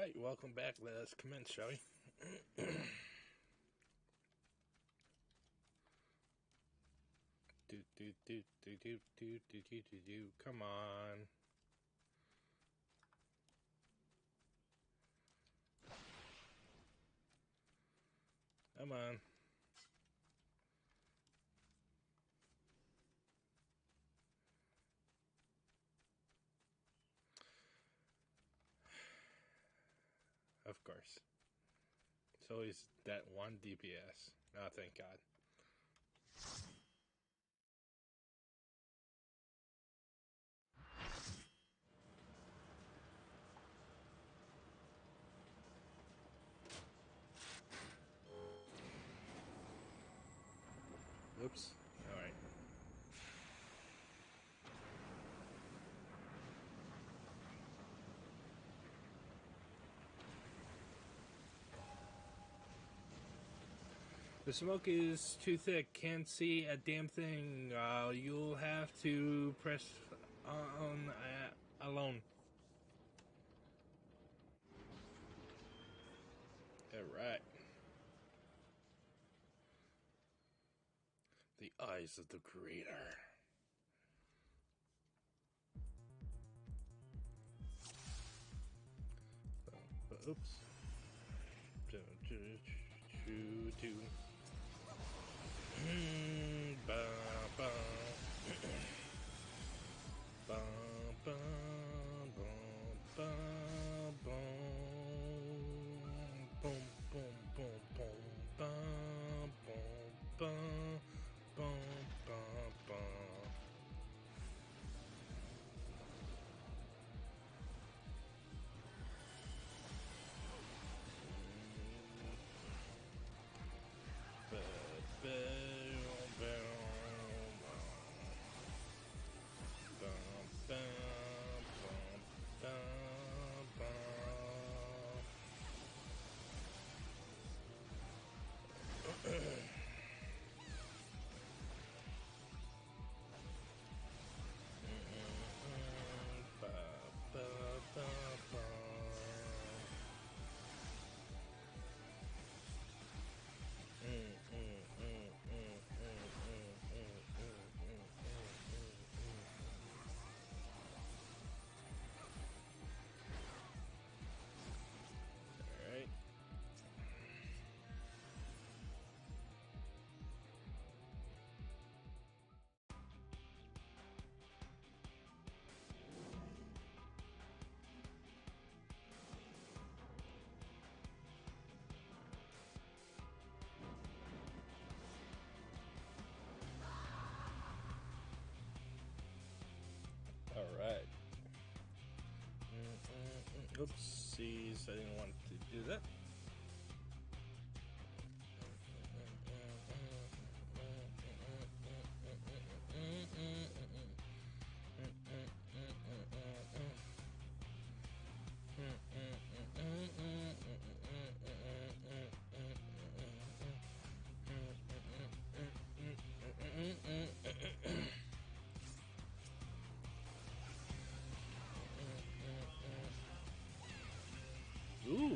Alright, welcome back. Let us commence, shall we? Come on. Come on. Of course. It's always that one DPS. Oh, thank God. Oops. Alright. The smoke is too thick. Can't see a damn thing. You'll have to press on alone. Alright. The eyes of the creator. Oops. Ba ba ba ba ba ba boom boom boom boom ba boom ba boom ba ba. Alright. Oopsies, I didn't want to do that. Ooh.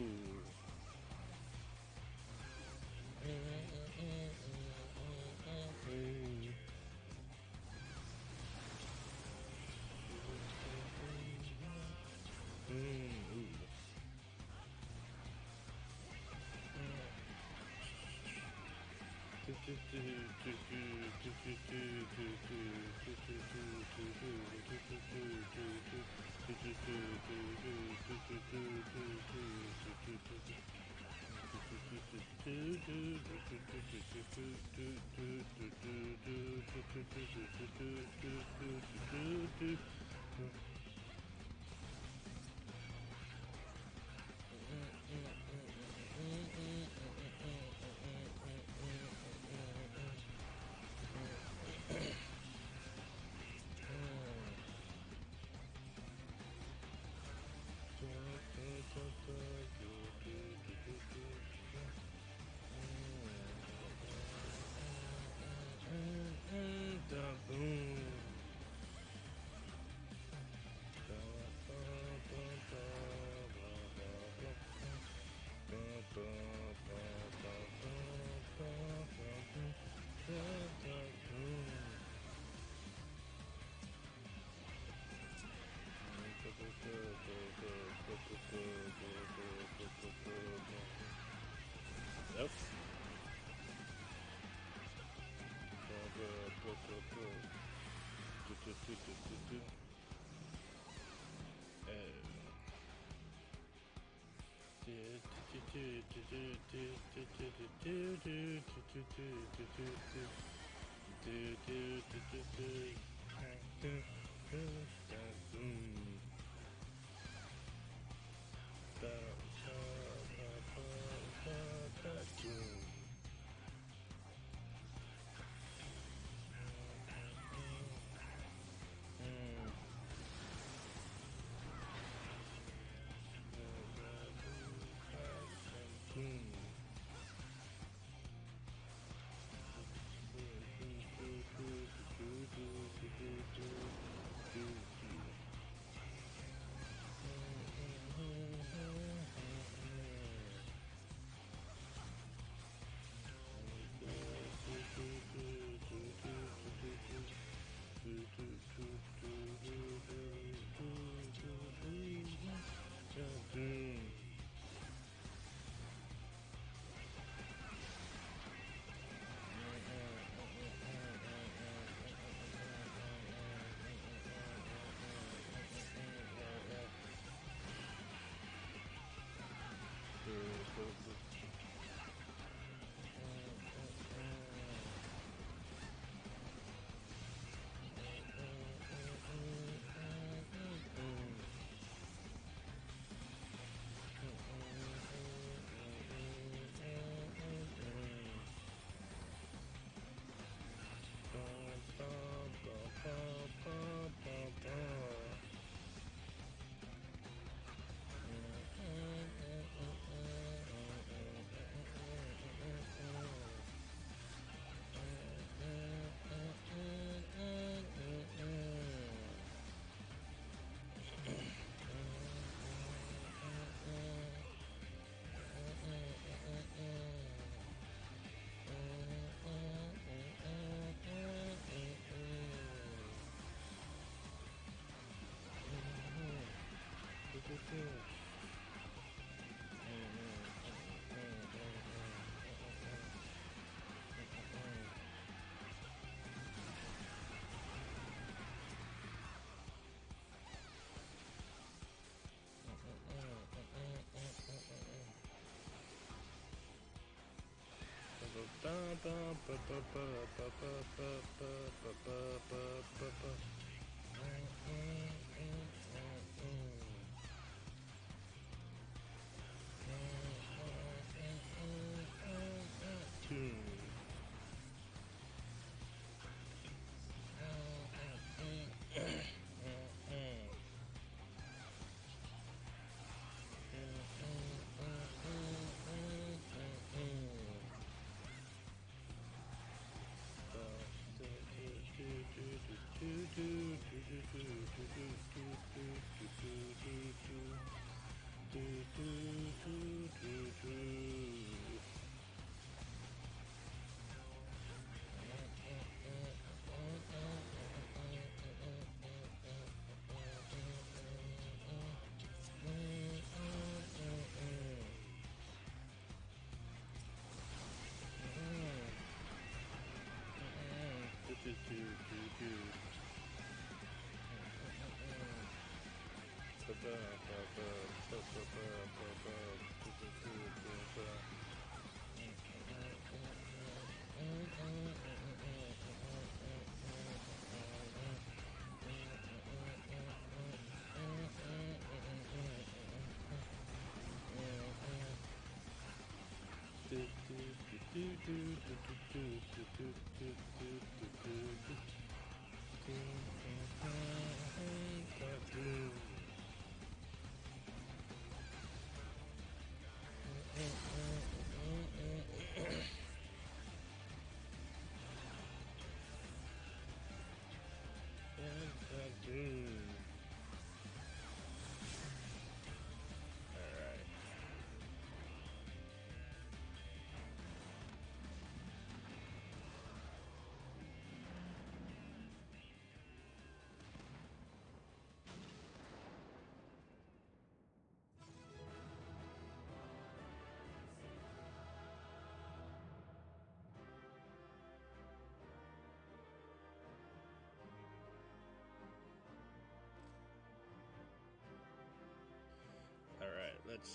Alright, let's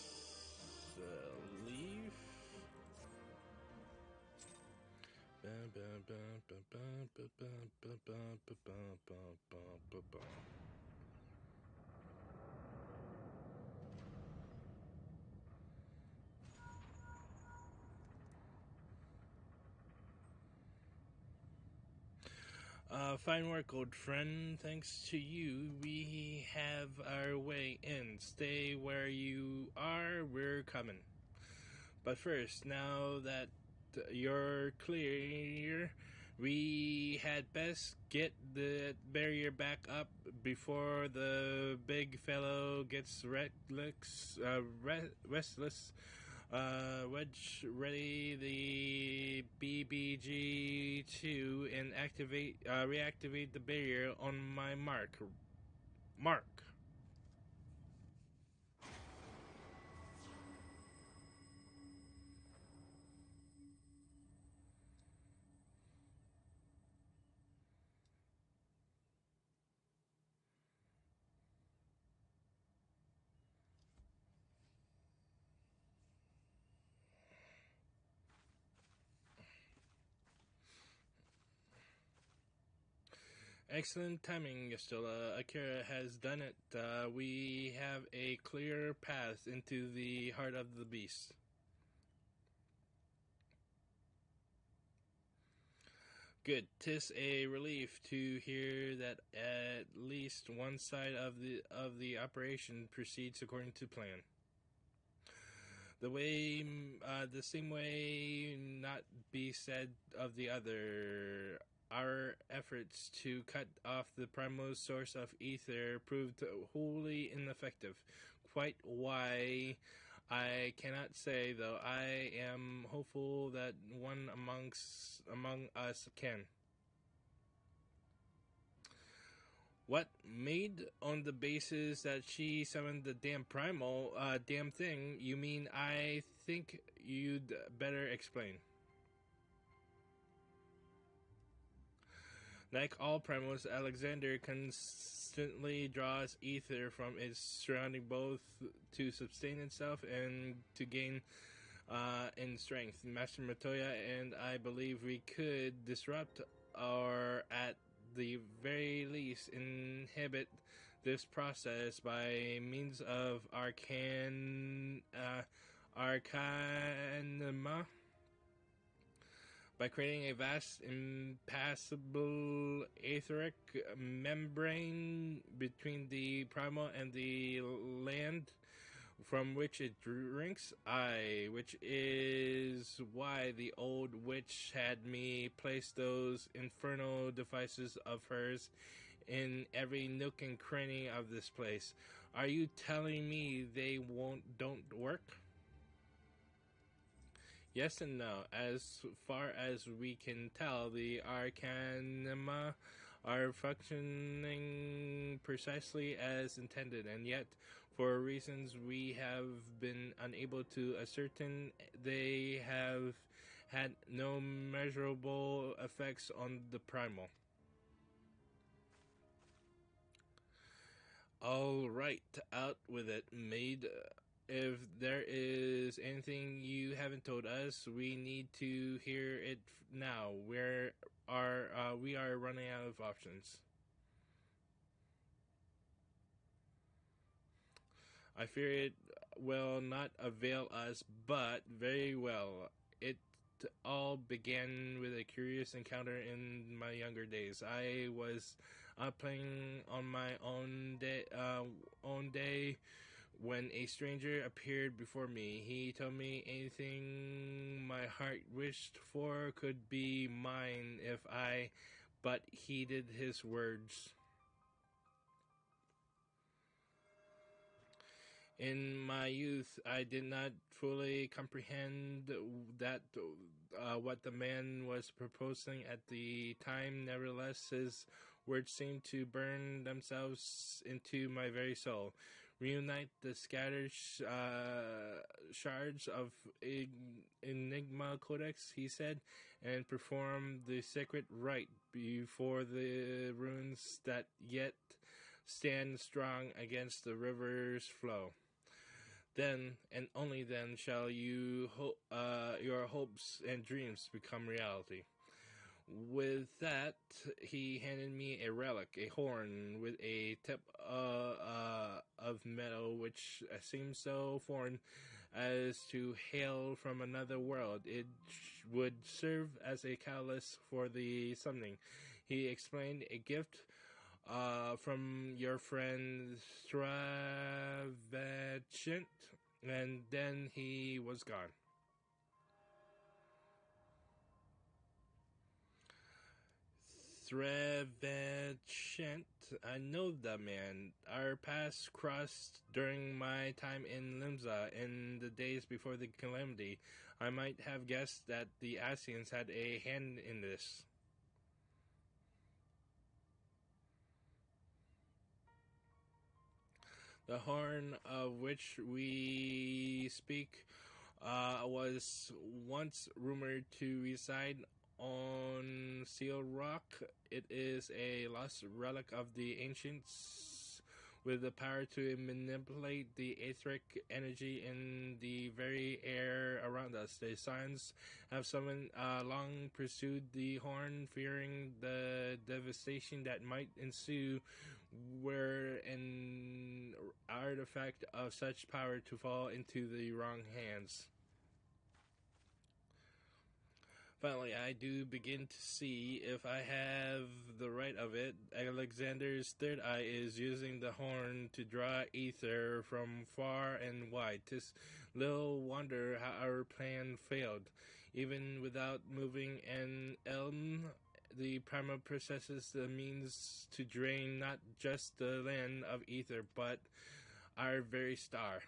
leave. Fine work, old friend. Thanks to you, we have our way in. Stay where you are, we're coming. But first, now that you're clear, we had best get the barrier back up before the big fellow gets restless. Wedge ready the BBG2 and reactivate the barrier on my mark. Mark. Excellent timing, Yastila. Akira has done it. We have a clear path into the heart of the beast. Good. 'Tis a relief to hear that at least one side of the operation proceeds according to plan. The same way not be said of the other. Our efforts to cut off the primal source of ether proved wholly ineffective. Quite why I cannot say, though I am hopeful that one among us can. What, made on the basis that she summoned the damn primal, damn thing? You mean I think you'd better explain. Like all primals, Alexander constantly draws ether from its surrounding both to sustain itself and to gain in strength. Master Matoya and I believe we could disrupt or at the very least inhibit this process by means of arcanima, by creating a vast, impassable etheric membrane between the primal and the land from which it drinks. Which is why the old witch had me place those infernal devices of hers in every nook and cranny of this place. Are you telling me they don't work? Yes and no. As far as we can tell, the arcanima are functioning precisely as intended, and yet, for reasons we have been unable to ascertain, they have had no measurable effects on the primal. All right, out with it, maid. If there is anything you haven't told us, we need to hear it now. We are running out of options. I fear it will not avail us, but very well. It all began with a curious encounter in my younger days. I was playing on my own day when a stranger appeared before me. He told me anything my heart wished for could be mine if I but heeded his words. In my youth, I did not fully comprehend that what the man was proposing at the time. Nevertheless, his words seemed to burn themselves into my very soul. Reunite the scattered shards of Enigma Codex, he said, and perform the sacred rite before the runes that yet stand strong against the river's flow. Then and only then shall your hopes and dreams become reality. With that, he handed me a relic, a horn with a tip of metal, which seemed so foreign as to hail from another world. It would serve as a catalyst for the summoning. He explained a gift from your friend Stravagent, and then he was gone. Stravagent, I know the man. Our paths crossed during my time in Limsa in the days before the calamity. I might have guessed that the Asians had a hand in this. The horn of which we speak was once rumored to reside on Seal Rock. It is a lost relic of the ancients with the power to manipulate the etheric energy in the very air around us. The Scions have long pursued the horn, fearing the devastation that might ensue were an artifact of such power to fall into the wrong hands. Finally, I do begin to see, if I have the right of it, Alexander's third eye is using the horn to draw ether from far and wide. 'Tis little wonder how our plan failed. Even without moving an elm, the primal possesses the means to drain not just the land of ether, but our very star.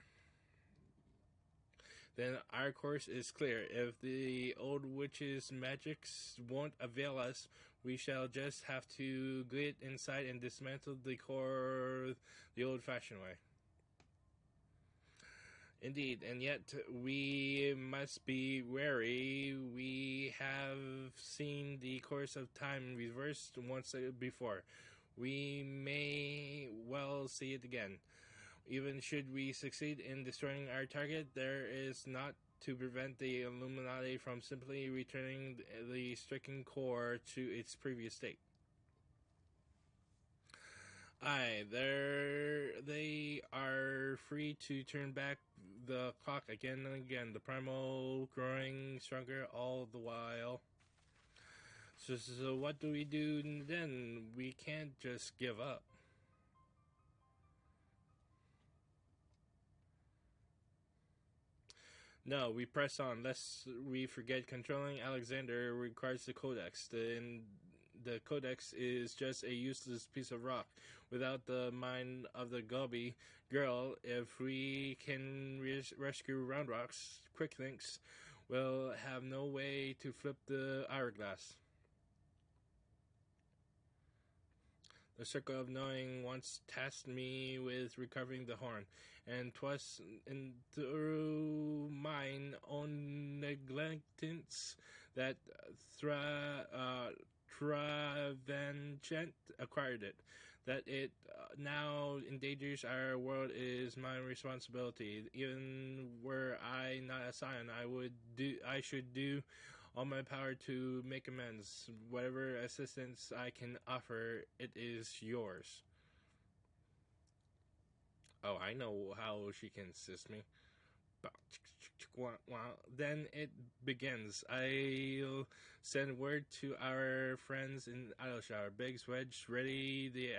Then our course is clear. If the old witch's magics won't avail us, we shall just have to get inside and dismantle the core the old-fashioned way. Indeed, and yet we must be wary. We have seen the course of time reversed once before. We may well see it again. Even should we succeed in destroying our target, there is not to prevent the Illuminati from simply returning the stricken core to its previous state. Aye, they are free to turn back the clock again and again, the primal growing stronger all the while. So what do we do then? We can't just give up. No, we press on, lest we forget controlling Alexander requires the Codex. The Codex is just a useless piece of rock. Without the mind of the Gubby girl, if we can rescue Roundrock's quick thinks, we'll have no way to flip the hourglass. The Circle of Knowing once tasked me with recovering the horn, and 'twas through mine own negligence that Travangent acquired it. That it now endangers our world is my responsibility. Even were I not a scion, I should do all my power to make amends. Whatever assistance I can offer, it is yours. Oh, I know how she can assist me. Then it begins. I'll send word to our friends in Idleshire. Biggs, Wedge, ready the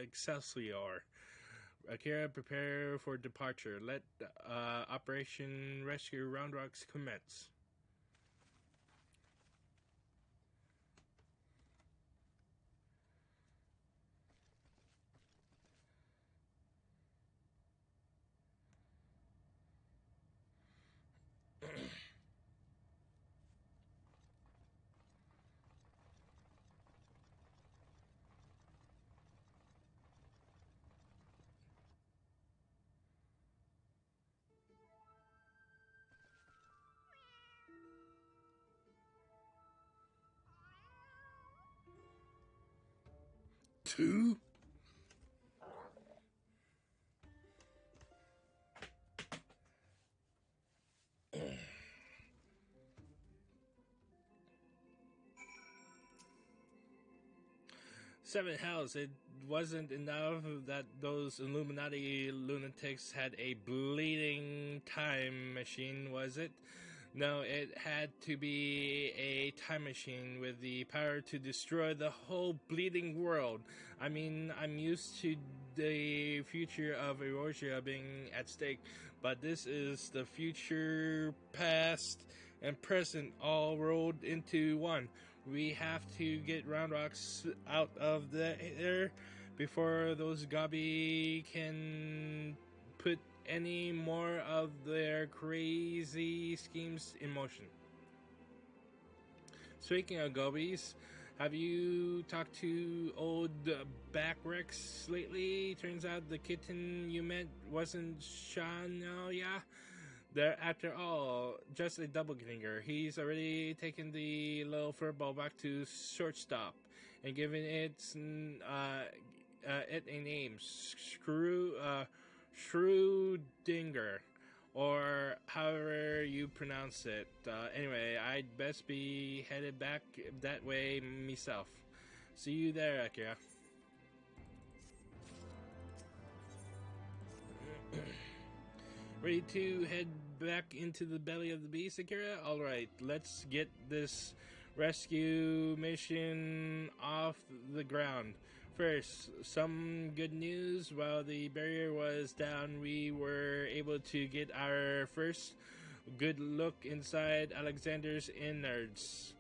Excelsior. Akira, prepare for departure. Let Operation Rescue Roundrocks commence. Seven hells, it wasn't enough that those Illuminati lunatics had a bleeding time machine, was it? No, it had to be a time machine with the power to destroy the whole bleeding world. I mean, I'm used to the future of Erosia being at stake, but this is the future, past, and present all rolled into one. We have to get Round Rocks out of there before those Gobby can put any more of their crazy schemes in motion. Speaking of Gobbies, have you talked to old Backrex lately? Turns out the kitten you met wasn't Shania. They're, after all, just a double ginger. He's already taken the little furball back to shortstop and given it a name, Schrodinger, or however you pronounce it. Anyway, I'd best be headed back that way myself. See you there, Akira. Ready to head back into the belly of the beast, Akira? Alright, let's get this rescue mission off the ground. First, some good news. While the barrier was down, we were able to get our first good look inside Alexander's innards.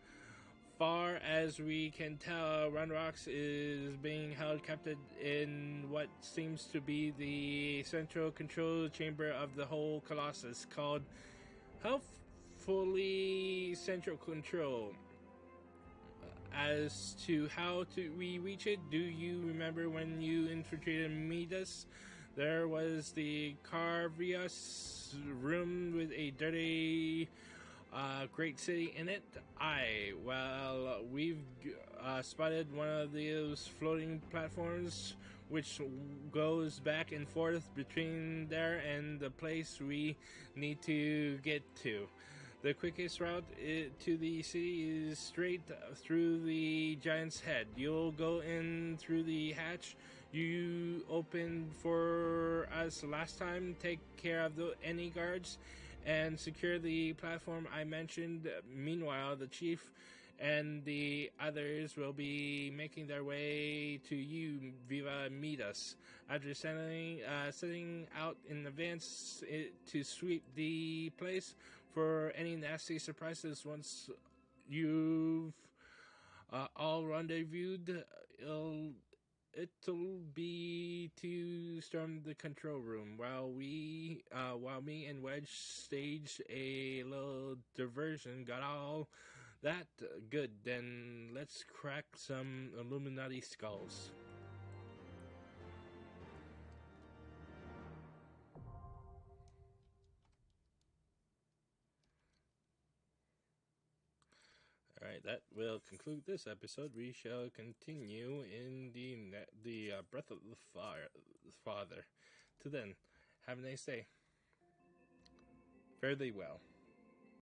Far as we can tell, Runrox is being held captive in what seems to be the central control chamber of the whole Colossus, called Helpfully Central Control. As to how we reach it, do you remember when you infiltrated Midas? There was the Carvius room with a dirty great city in it. We've spotted one of those floating platforms which goes back and forth between there and the place we need to get to. The quickest route to the city is straight through the giant's head. You'll go in through the hatch you opened for us last time, take care of any guards, and secure the platform I mentioned. Meanwhile, the chief and the others will be making their way to you, Viva Midas. After setting out in advance to sweep the place for any nasty surprises once you've all rendezvoused, it'll be to storm the control room while me and Wedge stage a little diversion. Got all that good? Then let's crack some Illuminati skulls. Alright, that will conclude this episode. We shall continue in the Breath of the Father. To then, have a nice day. Fare thee well.